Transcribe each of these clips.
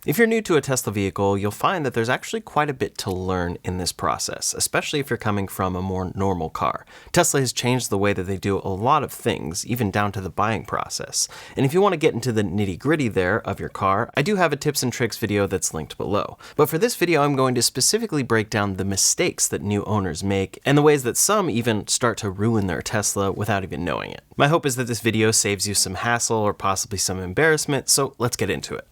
If you're new to a Tesla vehicle, you'll find that there's actually quite a bit to learn in this process, especially if you're coming from a more normal car. Tesla has changed the way that they do a lot of things, even down to the buying process. And if you want to get into the nitty-gritty there of your car, I do have a tips and tricks video that's linked below. But for this video, I'm going to specifically break down the mistakes that new owners make and the ways that some even start to ruin their Tesla without even knowing it. My hope is that this video saves you some hassle or possibly some embarrassment, so let's get into it.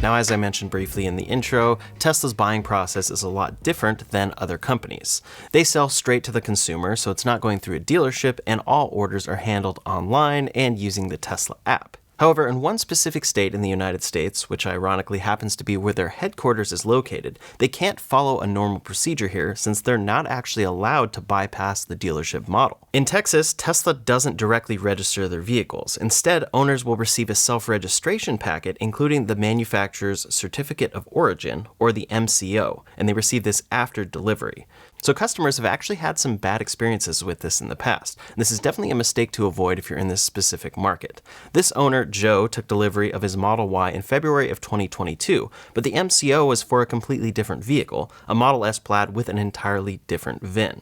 Now, as I mentioned briefly in the intro, Tesla's buying process is a lot different than other companies. They sell straight to the consumer, so it's not going through a dealership, and all orders are handled online and using the Tesla app. However, in one specific state in the United States, which ironically happens to be where their headquarters is located, they can't follow a normal procedure here since they're not actually allowed to bypass the dealership model. In Texas, Tesla doesn't directly register their vehicles. Instead, owners will receive a self-registration packet including the manufacturer's certificate of origin, or the MCO, and they receive this after delivery. So customers have actually had some bad experiences with this in the past. This is definitely a mistake to avoid if you're in this specific market. This owner, Joe, took delivery of his Model Y in February of 2022, but the MCO was for a completely different vehicle, a Model S Plaid with an entirely different VIN.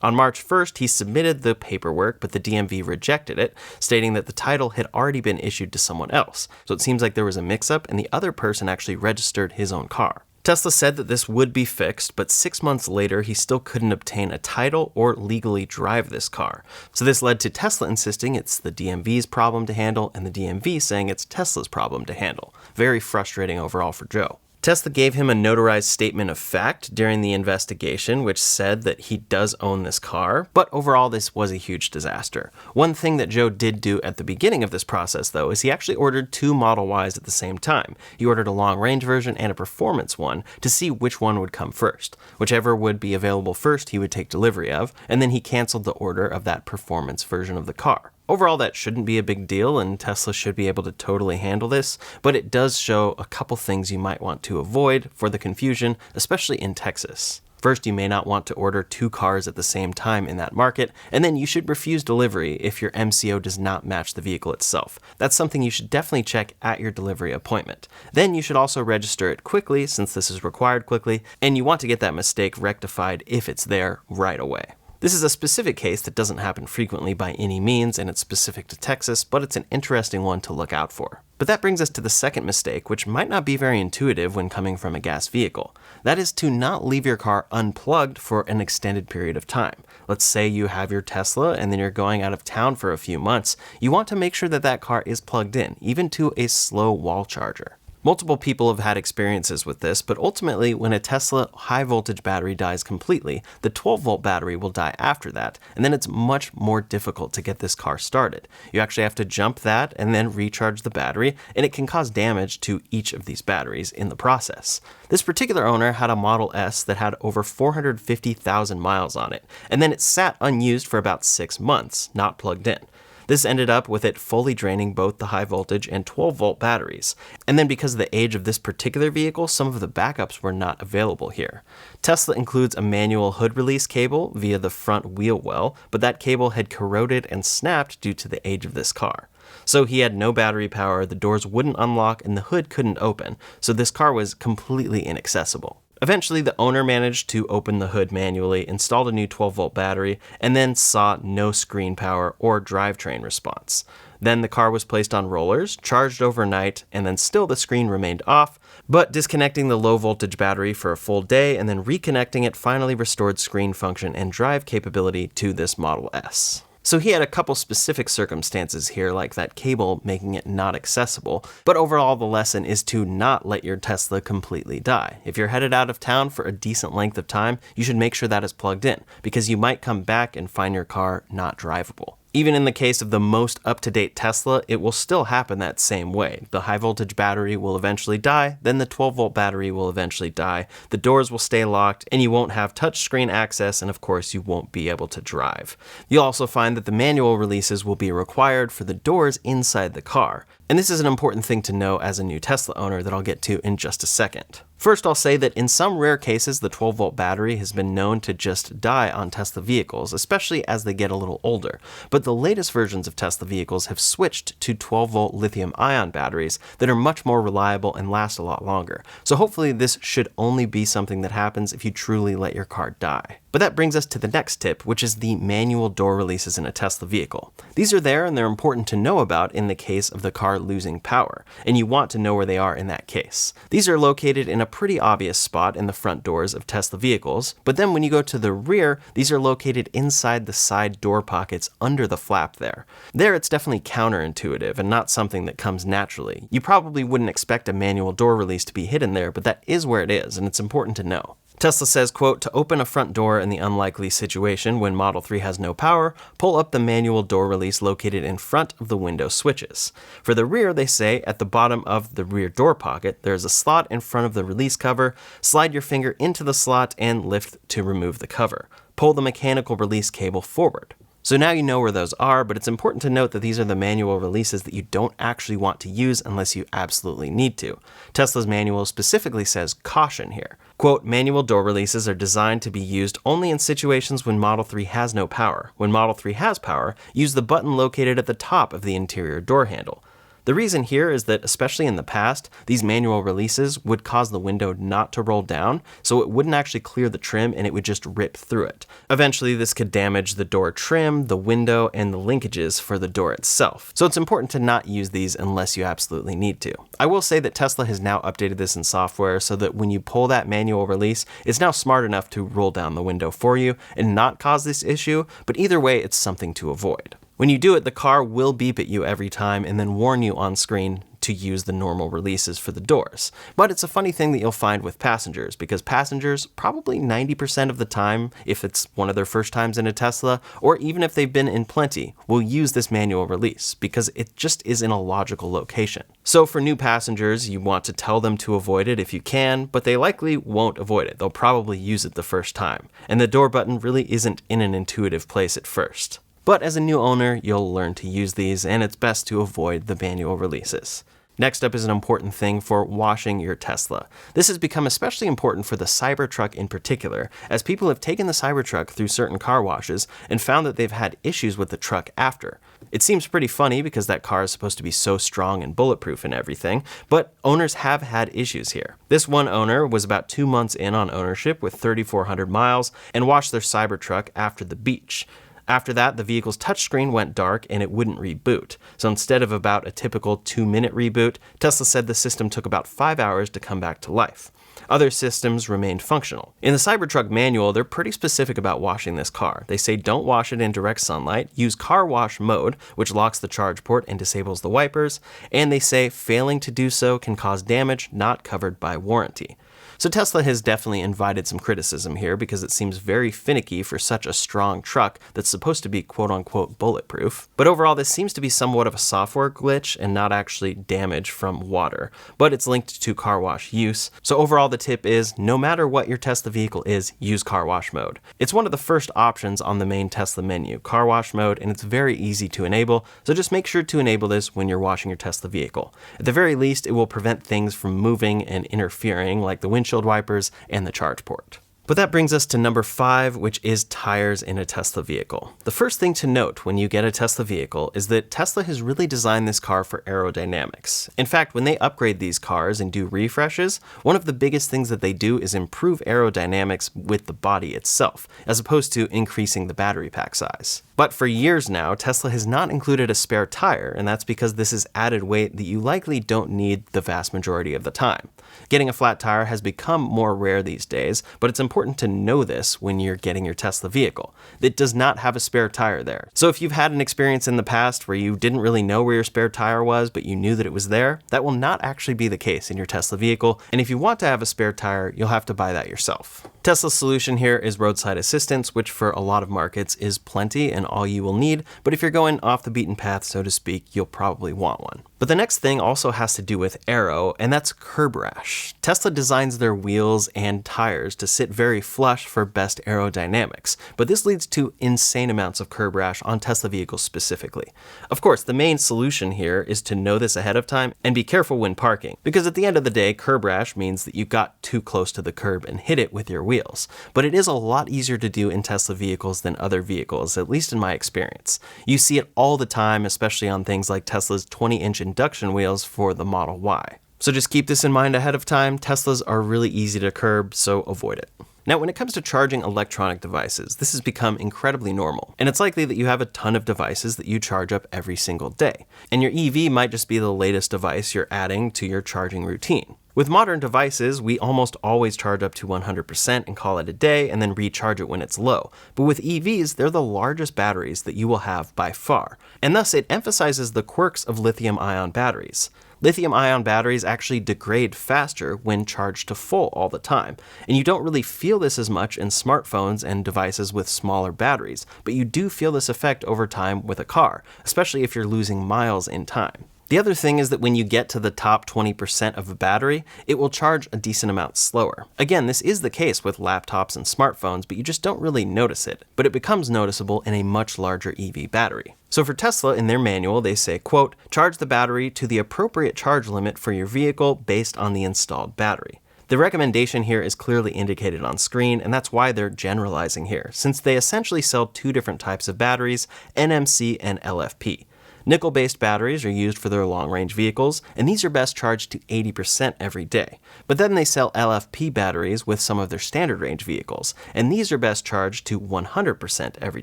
On March 1st, he submitted the paperwork, but the DMV rejected it, stating that the title had already been issued to someone else. So it seems like there was a mix-up, and the other person actually registered his own car. Tesla said that this would be fixed, but 6 months later, he still couldn't obtain a title or legally drive this car. So this led to Tesla insisting it's the DMV's problem to handle, and the DMV saying it's Tesla's problem to handle. Very frustrating overall for Joe. Tesla gave him a notarized statement of fact during the investigation, which said that he does own this car, but overall this was a huge disaster. One thing that Joe did do at the beginning of this process, though, is he actually ordered two Model Ys at the same time. He ordered a long-range version and a performance one to see which one would come first. Whichever would be available first, he would take delivery of, and then he canceled the order of that performance version of the car. Overall, that shouldn't be a big deal, and Tesla should be able to totally handle this, but it does show a couple things you might want to avoid for the confusion, especially in Texas. First, you may not want to order two cars at the same time in that market, and then you should refuse delivery if your MCO does not match the vehicle itself. That's something you should definitely check at your delivery appointment. Then you should also register it quickly, since this is required quickly, and you want to get that mistake rectified if it's there right away. This is a specific case that doesn't happen frequently by any means, and it's specific to Texas, but it's an interesting one to look out for. But that brings us to the second mistake, which might not be very intuitive when coming from a gas vehicle. That is to not leave your car unplugged for an extended period of time. Let's say you have your Tesla and then you're going out of town for a few months. You want to make sure that that car is plugged in, even to a slow wall charger. Multiple people have had experiences with this, but ultimately when a Tesla high voltage battery dies completely, the 12-volt battery will die after that, and then it's much more difficult to get this car started. You actually have to jump that and then recharge the battery, and it can cause damage to each of these batteries in the process. This particular owner had a Model S that had over 450,000 miles on it, and then it sat unused for about 6 months, not plugged in. This ended up with it fully draining both the high voltage and 12-volt batteries. And then because of the age of this particular vehicle, some of the backups were not available here. Tesla includes a manual hood release cable via the front wheel well, but that cable had corroded and snapped due to the age of this car. So he had no battery power, the doors wouldn't unlock, and the hood couldn't open, so this car was completely inaccessible. Eventually, the owner managed to open the hood manually, installed a new 12-volt battery, and then saw no screen power or drivetrain response. Then the car was placed on rollers, charged overnight, and then still the screen remained off, but disconnecting the low-voltage battery for a full day and then reconnecting it finally restored screen function and drive capability to this Model S. So he had a couple specific circumstances here, like that cable making it not accessible, but overall the lesson is to not let your Tesla completely die. If you're headed out of town for a decent length of time, you should make sure that is plugged in, because you might come back and find your car not drivable. Even in the case of the most up-to-date Tesla, it will still happen that same way. The high-voltage battery will eventually die, then the 12-volt battery will eventually die, the doors will stay locked, and you won't have touchscreen access, and of course you won't be able to drive. You'll also find that the manual releases will be required for the doors inside the car. And this is an important thing to know as a new Tesla owner that I'll get to in just a second. First, I'll say that in some rare cases, the 12-volt battery has been known to just die on Tesla vehicles, especially as they get a little older. But the latest versions of Tesla vehicles have switched to 12-volt lithium-ion batteries that are much more reliable and last a lot longer. So hopefully this should only be something that happens if you truly let your car die. But that brings us to the next tip, which is the manual door releases in a Tesla vehicle. These are there and they're important to know about in the case of the car losing power, and you want to know where they are in that case. These are located in a pretty obvious spot in the front doors of Tesla vehicles, but then when you go to the rear, these are located inside the side door pockets under the flap there. There it's definitely counterintuitive and not something that comes naturally. You probably wouldn't expect a manual door release to be hidden there, but that is where it is, and it's important to know. Tesla says, quote, to open a front door in the unlikely situation when Model 3 has no power, pull up the manual door release located in front of the window switches. For the rear, they say, at the bottom of the rear door pocket, there's a slot in front of the release cover. Slide your finger into the slot and lift to remove the cover. Pull the mechanical release cable forward. So now you know where those are, but it's important to note that these are the manual releases that you don't actually want to use unless you absolutely need to. Tesla's manual specifically says caution here. Quote, manual door releases are designed to be used only in situations when Model 3 has no power. When Model 3 has power, use the button located at the top of the interior door handle. The reason here is that, especially in the past, these manual releases would cause the window not to roll down, so it wouldn't actually clear the trim and it would just rip through it. Eventually, this could damage the door trim, the window, and the linkages for the door itself. So it's important to not use these unless you absolutely need to. I will say that Tesla has now updated this in software so that when you pull that manual release, it's now smart enough to roll down the window for you and not cause this issue, but either way, it's something to avoid. When you do it, the car will beep at you every time and then warn you on screen to use the normal releases for the doors. But it's a funny thing that you'll find with passengers, because passengers probably 90% of the time, if it's one of their first times in a Tesla, or even if they've been in plenty, will use this manual release because it just is in a logical location. So for new passengers, you want to tell them to avoid it if you can, but they likely won't avoid it. They'll probably use it the first time. And the door button really isn't in an intuitive place at first. But as a new owner, you'll learn to use these, and it's best to avoid the manual releases. Next up is an important thing for washing your Tesla. This has become especially important for the Cybertruck in particular, as people have taken the Cybertruck through certain car washes and found that they've had issues with the truck after. It seems pretty funny because that car is supposed to be so strong and bulletproof and everything, but owners have had issues here. This one owner was about 2 months in on ownership with 3,400 miles and washed their Cybertruck after the beach. After that, the vehicle's touchscreen went dark and it wouldn't reboot. So instead of about a typical 2-minute reboot, Tesla said the system took about 5 hours to come back to life. Other systems remained functional. In the Cybertruck manual, they're pretty specific about washing this car. They say don't wash it in direct sunlight, use car wash mode, which locks the charge port and disables the wipers, and they say failing to do so can cause damage not covered by warranty. So Tesla has definitely invited some criticism here because it seems very finicky for such a strong truck that's supposed to be quote-unquote bulletproof. But overall, this seems to be somewhat of a software glitch and not actually damage from water, but it's linked to car wash use. So overall, the tip is no matter what your Tesla vehicle is, use car wash mode. It's one of the first options on the main Tesla menu, car wash mode, and it's very easy to enable, so just make sure to enable this when you're washing your Tesla vehicle. At the very least, it will prevent things from moving and interfering like the windshield wipers and the charge port. But that brings us to number 5, which is tires in a Tesla vehicle. The first thing to note when you get a Tesla vehicle is that Tesla has really designed this car for aerodynamics. In fact, when they upgrade these cars and do refreshes, one of the biggest things that they do is improve aerodynamics with the body itself, as opposed to increasing the battery pack size. But for years now, Tesla has not included a spare tire, and that's because this is added weight that you likely don't need the vast majority of the time. Getting a flat tire has become more rare these days, but it's important to know this when you're getting your Tesla vehicle. It does not have a spare tire there. So if you've had an experience in the past where you didn't really know where your spare tire was, but you knew that it was there, that will not actually be the case in your Tesla vehicle, and if you want to have a spare tire, you'll have to buy that yourself. Tesla's solution here is roadside assistance, which for a lot of markets is plenty and all you will need, but if you're going off the beaten path, so to speak, you'll probably want one. But the next thing also has to do with aero, and that's curb rash. Tesla designs their wheels and tires to sit very flush for best aerodynamics, but this leads to insane amounts of curb rash on Tesla vehicles specifically. Of course, the main solution here is to know this ahead of time and be careful when parking, because at the end of the day, curb rash means that you got too close to the curb and hit it with your wheels. But it is a lot easier to do in Tesla vehicles than other vehicles, at least in my experience. You see it all the time, especially on things like Tesla's 20-inch induction wheels for the Model Y. So just keep this in mind ahead of time. Teslas are really easy to curb, so avoid it. Now, when it comes to charging electronic devices, this has become incredibly normal, and it's likely that you have a ton of devices that you charge up every single day, and your EV might just be the latest device you're adding to your charging routine. With modern devices, we almost always charge up to 100% and call it a day and then recharge it when it's low. But with EVs, they're the largest batteries that you will have by far, and thus it emphasizes the quirks of lithium-ion batteries. Lithium-ion batteries actually degrade faster when charged to full all the time, and you don't really feel this as much in smartphones and devices with smaller batteries, but you do feel this effect over time with a car, especially if you're losing miles in time. The other thing is that when you get to the top 20% of a battery, it will charge a decent amount slower. Again, this is the case with laptops and smartphones, but you just don't really notice it, but it becomes noticeable in a much larger EV battery. So for Tesla, in their manual, they say, quote, charge the battery to the appropriate charge limit for your vehicle based on the installed battery. The recommendation here is clearly indicated on screen, and that's why they're generalizing here, since they essentially sell two different types of batteries, NMC and LFP. Nickel-based batteries are used for their long-range vehicles, and these are best charged to 80% every day. But then they sell LFP batteries with some of their standard-range vehicles, and these are best charged to 100% every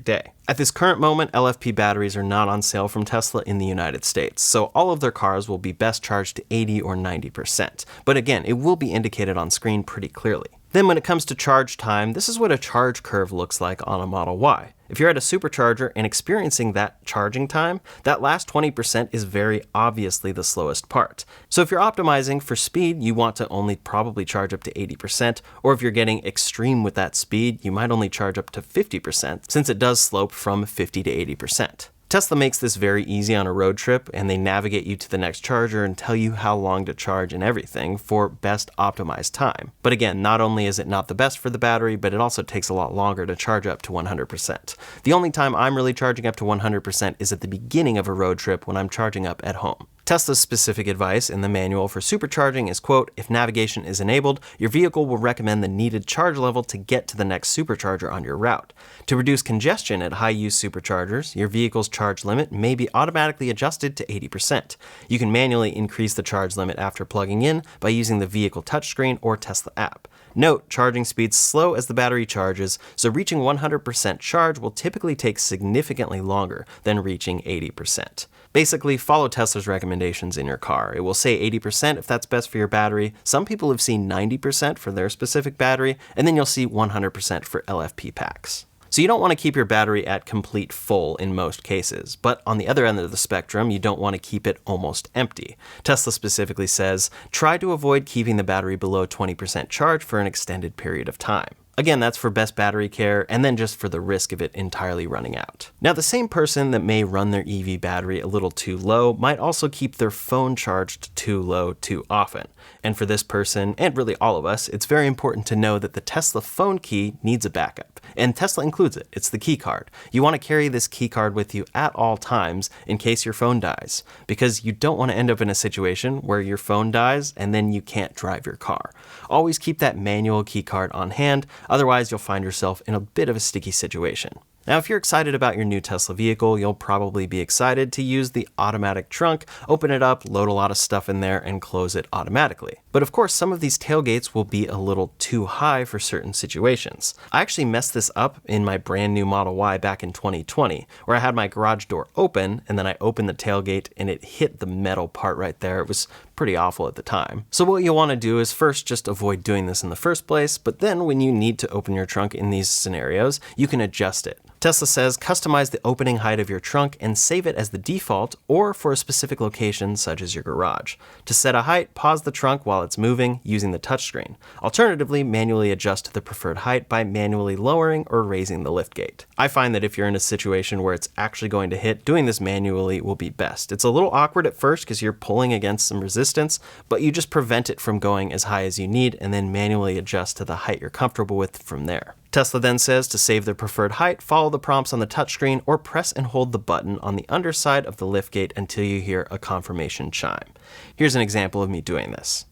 day. At this current moment, LFP batteries are not on sale from Tesla in the United States, so all of their cars will be best charged to 80 or 90%. But again, it will be indicated on screen pretty clearly. Then when it comes to charge time, this is what a charge curve looks like on a Model Y. If you're at a supercharger and experiencing that charging time, that last 20% is very obviously the slowest part. So if you're optimizing for speed, you want to only probably charge up to 80%, or if you're getting extreme with that speed, you might only charge up to 50%, since it does slope from 50 to 80%. Tesla makes this very easy on a road trip, and they navigate you to the next charger and tell you how long to charge and everything for best optimized time. But again, not only is it not the best for the battery, but it also takes a lot longer to charge up to 100%. The only time I'm really charging up to 100% is at the beginning of a road trip when I'm charging up at home. Tesla's specific advice in the manual for supercharging is, quote, if navigation is enabled, your vehicle will recommend the needed charge level to get to the next supercharger on your route. To reduce congestion at high-use superchargers, your vehicle's charge limit may be automatically adjusted to 80%. You can manually increase the charge limit after plugging in by using the vehicle touchscreen or Tesla app. Note, charging speeds slow as the battery charges, so reaching 100% charge will typically take significantly longer than reaching 80%. Basically, follow Tesla's recommendations in your car. It will say 80% if that's best for your battery. Some people have seen 90% for their specific battery, and then you'll see 100% for LFP packs. So you don't want to keep your battery at complete full in most cases, but on the other end of the spectrum, you don't want to keep it almost empty. Tesla specifically says, try to avoid keeping the battery below 20% charge for an extended period of time. Again, that's for best battery care, and then just for the risk of it entirely running out. Now, the same person that may run their EV battery a little too low might also keep their phone charged too low too often. And for this person, and really all of us, it's very important to know that the Tesla phone key needs a backup. And Tesla includes it. It's the key card. You want to carry this key card with you at all times in case your phone dies, because you don't want to end up in a situation where your phone dies and then you can't drive your car. Always keep that manual key card on hand, otherwise you'll find yourself in a bit of a sticky situation. Now, if you're excited about your new Tesla vehicle, you'll probably be excited to use the automatic trunk, open it up, load a lot of stuff in there, and close it automatically. But of course, some of these tailgates will be a little too high for certain situations. I actually messed this up in my brand new Model Y back in 2020, where I had my garage door open, and then I opened the tailgate and it hit the metal part right there. It was pretty awful at the time. So what you'll want to do is first just avoid doing this in the first place, but then when you need to open your trunk in these scenarios, you can adjust it. Tesla says customize the opening height of your trunk and save it as the default or for a specific location such as your garage. To set a height, pause the trunk while it's moving using the touchscreen. Alternatively, manually adjust to the preferred height by manually lowering or raising the liftgate. I find that if you're in a situation where it's actually going to hit, doing this manually will be best. It's a little awkward at first because you're pulling against some resistance, but you just prevent it from going as high as you need and then manually adjust to the height you're comfortable with from there. Tesla then says to save the preferred height, follow the prompts on the touchscreen or press and hold the button on the underside of the liftgate until you hear a confirmation chime. Here's an example of me doing this.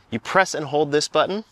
You press and hold this button.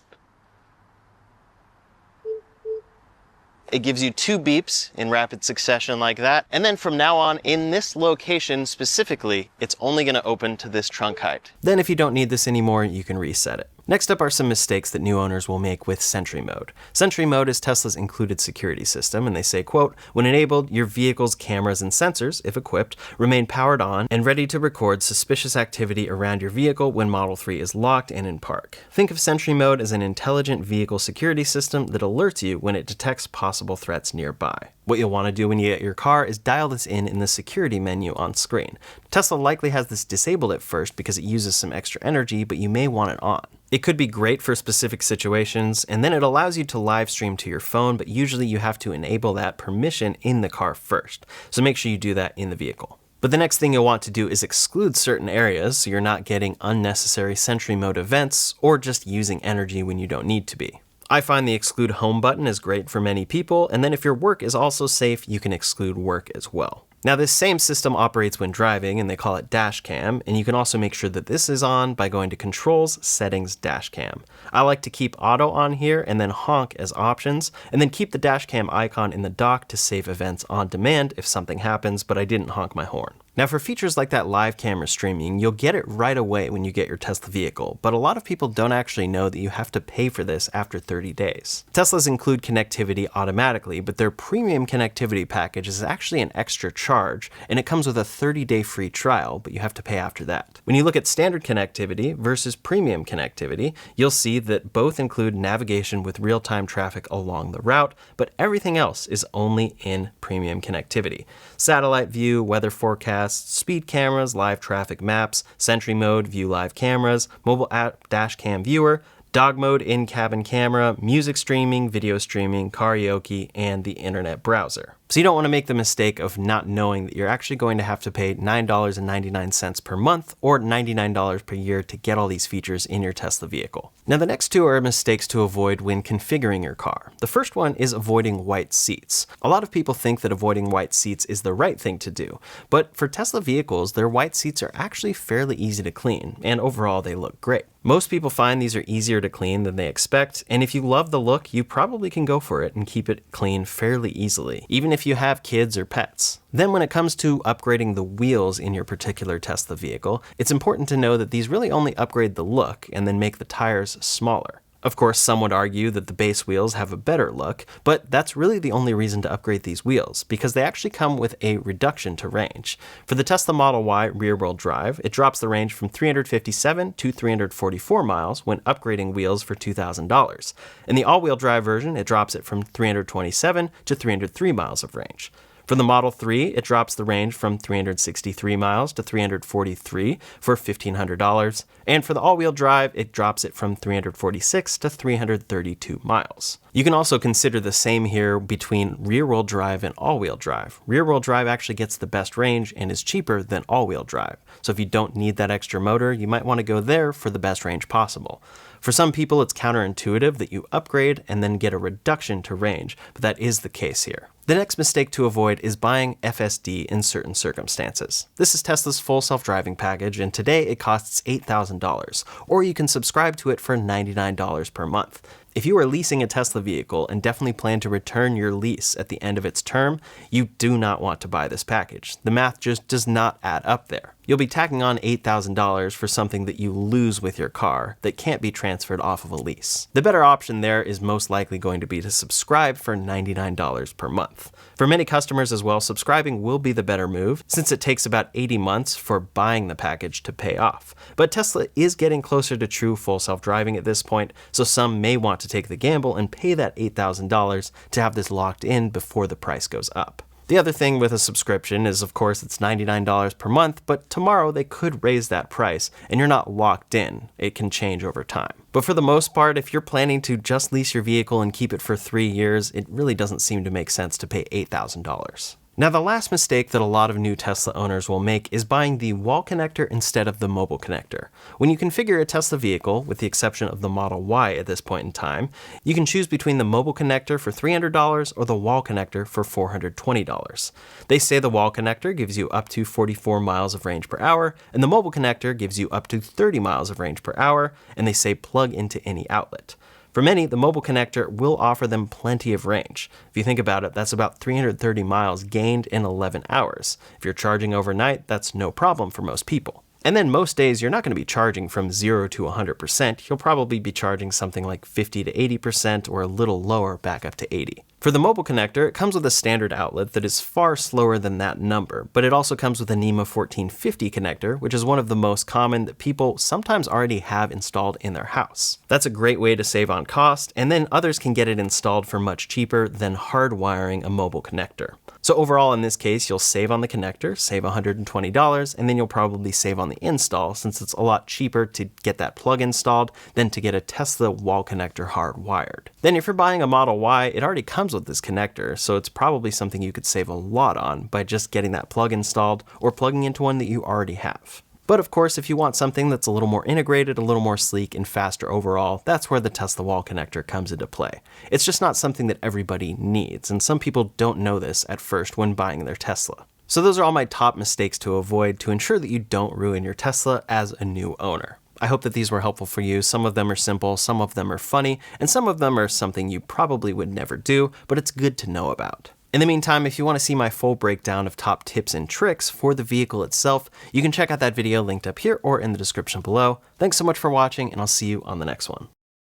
It gives you 2 beeps in rapid succession like that. And then from now on, in this location specifically, it's only going to open to this trunk height. Then if you don't need this anymore, you can reset it. Next up are some mistakes that new owners will make with Sentry mode. Sentry mode is Tesla's included security system, and they say, quote, when enabled, your vehicle's cameras and sensors, if equipped, remain powered on and ready to record suspicious activity around your vehicle when Model 3 is locked and in park. Think of Sentry mode as an intelligent vehicle security system that alerts you when it detects possible threats nearby. What you'll want to do when you get your car is dial this in the security menu on screen. Tesla likely has this disabled at first because it uses some extra energy, but you may want it on. It could be great for specific situations, and then it allows you to live stream to your phone, but usually you have to enable that permission in the car first. So make sure you do that in the vehicle. But the next thing you'll want to do is exclude certain areas so you're not getting unnecessary Sentry mode events or just using energy when you don't need to be. I find the exclude home button is great for many people, and then if your work is also safe, you can exclude work as well. Now this same system operates when driving, and they call it dash cam, and you can also make sure that this is on by going to Controls, Settings, Dash Cam. I like to keep auto on here and then honk as options, and then keep the dash cam icon in the dock to save events on demand if something happens, but I didn't honk my horn. Now for features like that live camera streaming, you'll get it right away when you get your Tesla vehicle, but a lot of people don't actually know that you have to pay for this after 30 days. Teslas include connectivity automatically, but their premium connectivity package is actually an extra charge, and it comes with a 30-day free trial, but you have to pay after that. When you look at standard connectivity versus premium connectivity, you'll see that both include navigation with real-time traffic along the route, but everything else is only in premium connectivity. Satellite view, weather forecast, speed cameras, live traffic maps, Sentry mode, view live cameras, mobile app dash cam viewer, dog mode, in-cabin camera, music streaming, video streaming, karaoke, and the internet browser. So you don't want to make the mistake of not knowing that you're actually going to have to pay $9.99 per month or $99 per year to get all these features in your Tesla vehicle. Now the next two are mistakes to avoid when configuring your car. The first one is avoiding white seats. A lot of people think that avoiding white seats is the right thing to do, but for Tesla vehicles, their white seats are actually fairly easy to clean, and overall they look great. Most people find these are easier to clean than they expect, and if you love the look, you probably can go for it and keep it clean fairly easily, even if you have kids or pets. Then when it comes to upgrading the wheels in your particular Tesla vehicle, it's important to know that these really only upgrade the look and then make the tires smaller. Of course, some would argue that the base wheels have a better look, but that's really the only reason to upgrade these wheels, because they actually come with a reduction to range. For the Tesla Model Y rear-wheel drive, it drops the range from 357 to 344 miles when upgrading wheels for $2,000. In the all-wheel drive version, it drops it from 327 to 303 miles of range. For the Model 3, it drops the range from 363 miles to 343 for $1,500. And for the all-wheel drive, it drops it from 346 to 332 miles. You can also consider the same here between rear-wheel drive and all-wheel drive. Rear-wheel drive actually gets the best range and is cheaper than all-wheel drive. So if you don't need that extra motor, you might want to go there for the best range possible. For some people, it's counterintuitive that you upgrade and then get a reduction to range, but that is the case here. The next mistake to avoid is buying FSD in certain circumstances. This is Tesla's full self-driving package, and today it costs $8,000, or you can subscribe to it for $99 per month. If you are leasing a Tesla vehicle and definitely plan to return your lease at the end of its term, you do not want to buy this package. The math just does not add up there. You'll be tacking on $8,000 for something that you lose with your car that can't be transferred off of a lease. The better option there is most likely going to be to subscribe for $99 per month. For many customers as well, subscribing will be the better move since it takes about 80 months for buying the package to pay off. But Tesla is getting closer to true full self-driving at this point, so some may want to take the gamble and pay that $8,000 to have this locked in before the price goes up. The other thing with a subscription is, of course, it's $99 per month, but tomorrow they could raise that price, and you're not locked in. It can change over time. But for the most part, if you're planning to just lease your vehicle and keep it for 3 years, it really doesn't seem to make sense to pay $8,000. Now, the last mistake that a lot of new Tesla owners will make is buying the wall connector instead of the mobile connector. When you configure a Tesla vehicle, with the exception of the Model Y at this point in time, you can choose between the mobile connector for $300 or the wall connector for $420. They say the wall connector gives you up to 44 miles of range per hour, and the mobile connector gives you up to 30 miles of range per hour, and they say plug into any outlet. For many, the mobile connector will offer them plenty of range. If you think about it, that's about 330 miles gained in 11 hours. If you're charging overnight, that's no problem for most people. And then most days, you're not going to be charging from 0 to 100%. You'll probably be charging something like 50 to 80% or a little lower back up to 80. For the mobile connector, it comes with a standard outlet that is far slower than that number, but it also comes with a NEMA 1450 connector, which is one of the most common that people sometimes already have installed in their house. That's a great way to save on cost, and then others can get it installed for much cheaper than hardwiring a mobile connector. So overall, in this case, you'll save on the connector, save $120, and then you'll probably save on the install since it's a lot cheaper to get that plug installed than to get a Tesla wall connector hardwired. Then if you're buying a Model Y, it already comes with this connector, so it's probably something you could save a lot on by just getting that plug installed or plugging into one that you already have. But of course, if you want something that's a little more integrated, a little more sleek, and faster overall, that's where the Tesla wall connector comes into play. It's just not something that everybody needs, and some people don't know this at first when buying their Tesla. So those are all my top mistakes to avoid to ensure that you don't ruin your Tesla as a new owner. I hope that these were helpful for you. Some of them are simple, some of them are funny, and some of them are something you probably would never do, but it's good to know about. In the meantime, if you want to see my full breakdown of top tips and tricks for the vehicle itself, you can check out that video linked up here or in the description below. Thanks so much for watching, and I'll see you on the next one.